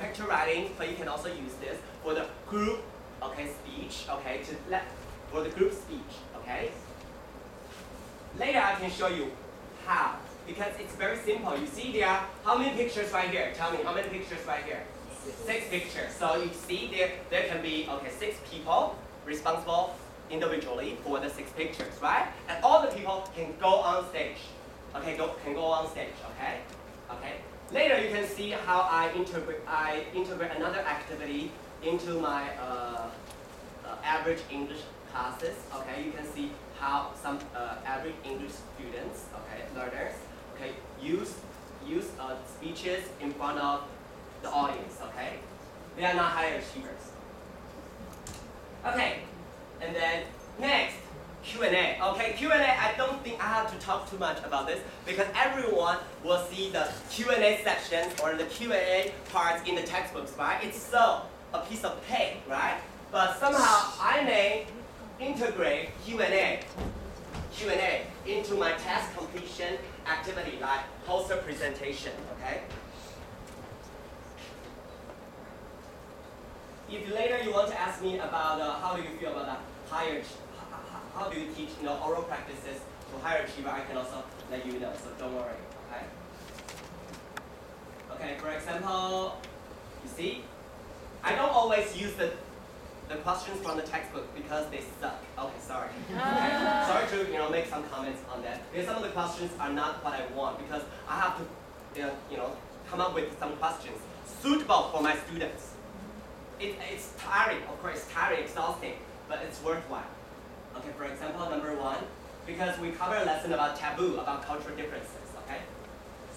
picture writing, but you can also use this for the group, okay, speech, okay, for the group speech, okay. Later I can show you how, because it's very simple. You see there are how many pictures right here? Tell me, how many pictures right here? 6 pictures. So you see there can be, okay, 6 people responsible individually for the 6 pictures, right? And all the people can go on stage. Okay, can go on stage, okay? Okay. Later you can see how I integrate another activity into my average English classes. Okay, you can see how some average English students, okay, learners, okay, use speeches in front of the audience. Okay, they are not high achievers. Okay, and then next. Q&A. Okay, Q&A, I don't think I have to talk too much about this because everyone will see the Q&A sections or the Q&A parts in the textbooks, right? It's so a piece of cake, right? But somehow I may integrate Q&A into my task completion activity like poster presentation, okay? If later you want to ask me about how do you feel about the how do you teach oral practices to higher achiever, I can also let you know, so don't worry, okay? Okay, for example, you see, I don't always use the questions from the textbook because they suck. Okay, sorry. Okay. Sorry to make some comments on that. Because some of the questions are not what I want because I have to come up with some questions suitable for my students. It's tiring, of course, it's tiring, exhausting, but it's worthwhile. Okay, for example, number 1, because we cover a lesson about taboo, about cultural differences, okay?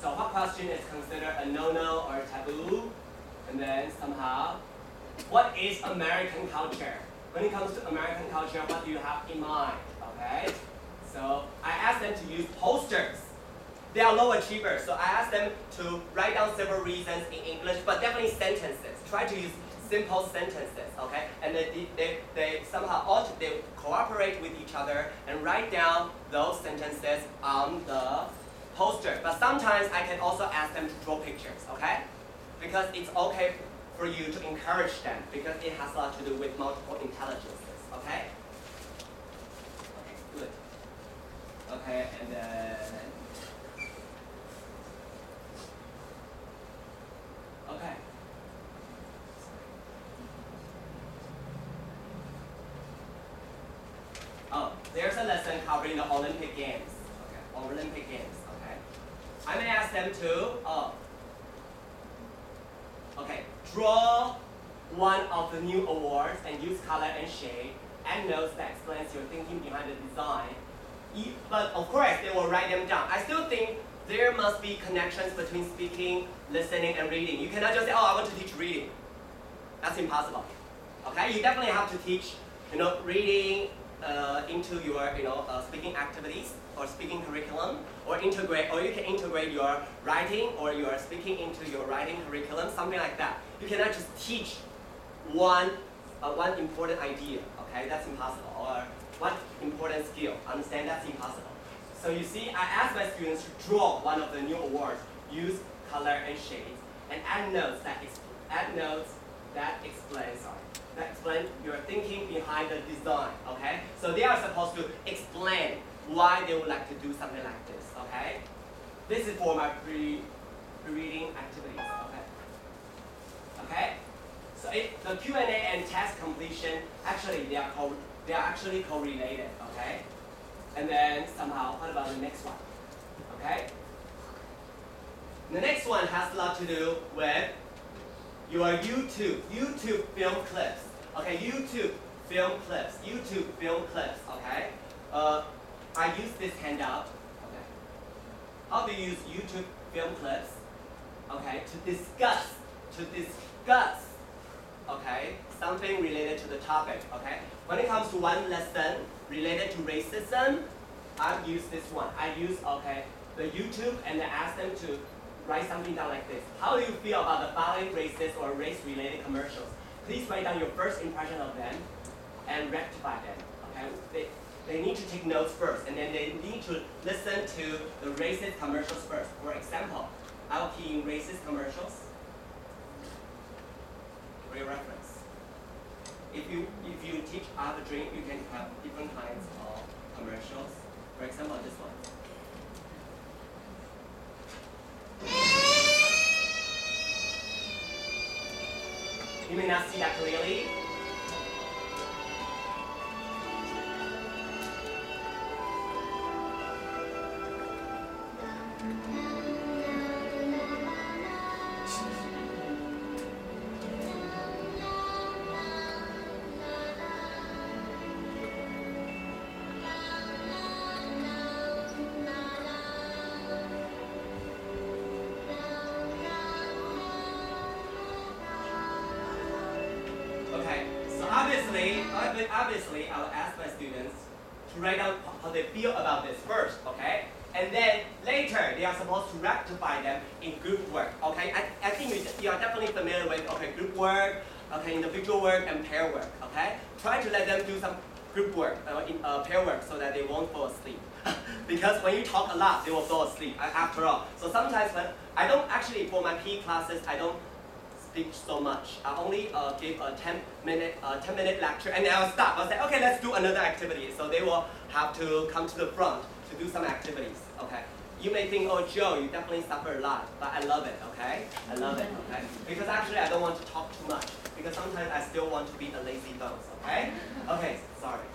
So what question is considered a no-no or a taboo? And then somehow, what is American culture? When it comes to American culture, what do you have in mind, okay? So I asked them to use posters. They are low achievers, so I asked them to write down several reasons in English, but definitely sentences. Try to use simple sentences, okay? And they somehow they cooperate with each other and write down those sentences on the poster. But sometimes I can also ask them to draw pictures, okay? Because it's okay for you to encourage them because it has a lot to do with multiple intelligences, okay? Okay, good. Okay, and then okay. Oh, there's a lesson covering the Olympic Games. Okay, Olympic Games. Okay, I may ask them to draw one of the new awards and use color and shade and notes that explains your thinking behind the design. But of course, they will write them down. I still think there must be connections between speaking, listening, and reading. You cannot just say, oh, I want to teach reading. That's impossible. Okay, you definitely have to teach, reading into your, speaking activities or speaking curriculum, or you can integrate your writing or your speaking into your writing curriculum, something like that. You cannot just teach one important idea. Okay, that's impossible. Or one important skill. Understand? That's impossible. So you see, I asked my students to draw one of the new awards, use color and shades, and add notes that explain your thinking behind the design. Okay? So they are supposed to explain why they would like to do something like this. Okay? This is for my pre-reading activities. Okay? Okay? So the Q&A and task completion actually they are actually correlated. Okay? And then somehow, what about the next one? Okay? The next one has a lot to do with your YouTube film clips. Okay, YouTube film clips. Okay? I use this handout. Okay. How do you use YouTube film clips? Okay, to discuss. Okay, something related to the topic. Okay. When it comes to one lesson related to racism, I use this one. I use the YouTube and I ask them to write something down like this. How do you feel about the following racist or race-related commercials? Please write down your first impression of them and rectify them. Okay? They need to take notes first, and then they need to listen to the racist commercials first. For example, I'll key in racist commercials. if you teach art or drink, you can have different kinds of commercials. For example, this one. You may not see that clearly. Okay, so obviously, I will ask my students to write down how they feel about this first, okay? And then later, they are supposed to rectify them in group work, okay? I think you are definitely familiar with, okay, group work, okay, individual work, and pair work, okay? Try to let them do some group work, pair work, so that they won't fall asleep. Because when you talk a lot, they will fall asleep, after all. So sometimes when, I don't actually, for my PE classes, I don't speak so much. I only give a 10-minute lecture, and then I'll stop. I'll say, okay, let's do another activity. So they will have to come to the front to do some activities, okay? You may think, oh, Joe, you definitely suffer a lot, but I love it, okay? I love it, okay? Because actually, I don't want to talk too much, because sometimes I still want to be a lazy bones, okay? Okay, sorry,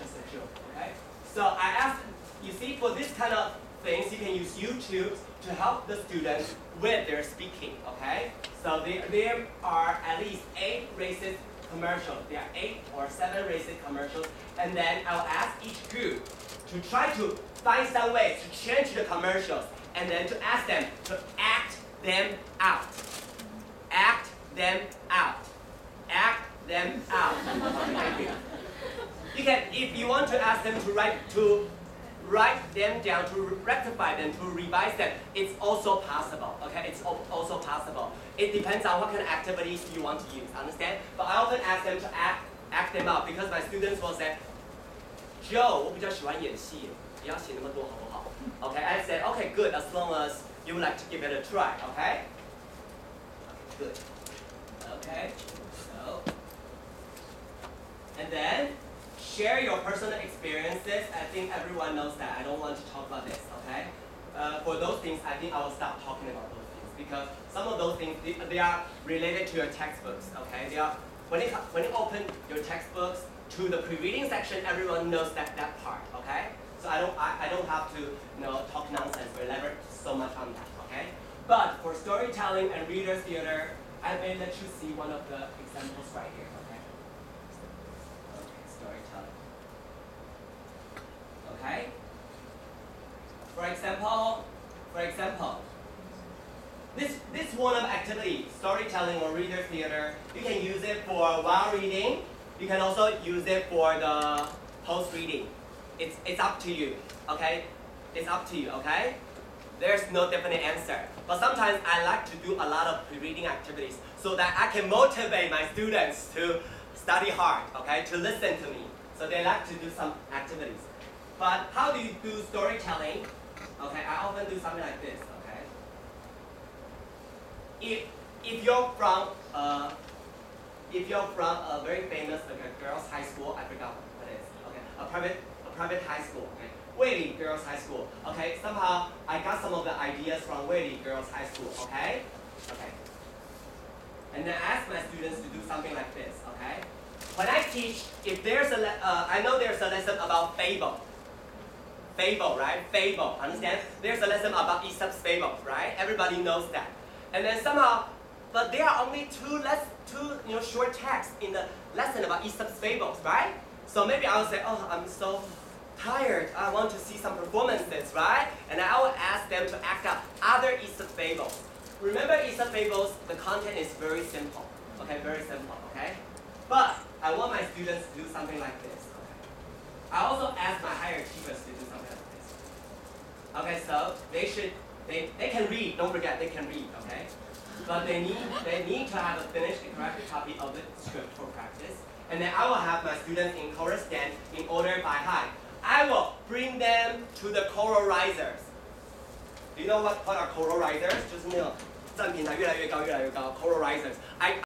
just a joke, okay? So I asked, you see, for this kind of things, you can use YouTube to help the students with their speaking, okay? So there are at least 8 racist commercials. There are 8 or 7 racist commercials. And then I'll ask each group to try to find some ways to change the commercials and then to ask them to act them out. Act them out. Act them out. Okay. You can, if you want to ask them to write them down, to rectify them, to revise them, it's also possible, okay? It's also possible. It depends on what kind of activities you want to use, understand? But I often ask them to act them out because my students will say, Joe, 我比较喜欢演戏，不要写那么多好不好? Okay, I said, okay, good, as long as you would like to give it a try, okay? Good. Okay, so, and then, share your personal experiences. I think everyone knows that. I don't want to talk about this, okay? For those things, I think I will stop talking about those things because some of those things, they are related to your textbooks, okay? They are, when you open your textbooks to the pre-reading section, everyone knows that part, okay? So I don't have to talk nonsense or elaborate so much on that, okay? But for storytelling and reader's theater, I may let you see one of the examples right here, okay? Storytelling. Okay? For example, this one of activity, storytelling or reader theater, you can use it for while reading. You can also use it for the post-reading. It's up to you, okay? It's up to you, okay? There's no definite answer. But sometimes I like to do a lot of pre-reading activities so that I can motivate my students to study hard, okay? To listen to me. So they like to do some activities. But how do you do storytelling? Okay, I often do something like this, okay? If you're from a very famous girls' high school, I forgot what it is. Okay, a private high school. Okay, Whaley Girls High School. Okay, somehow I got some of the ideas from Whaley Girls High School. Okay, okay. And then I ask my students to do something like this. Okay, when I teach, if there's I know there's a lesson about fable. Fable, right? Fable, understand? There's a lesson about Aesop's fable, right? Everybody knows that. And then somehow, but there are only two short texts in the lesson about Aesop's fables, right? So maybe I'll say, oh, I'm so tired. I want to see some performances, right? And I will ask them to act out other Aesop fables. Remember Aesop fables, the content is very simple. Okay, very simple, okay? But I want my students to do something like this. Okay? I also ask my higher achievers to do something like this. Okay, so they can read, don't forget they can read, okay? But they need to have a finished and corrected copy of the script for practice. And then I will have my students in chorus stand in order by height. I will bring them to the choral risers. Do you know what are choral risers? 就是那种站平台越来越高，越来越高。choral risers.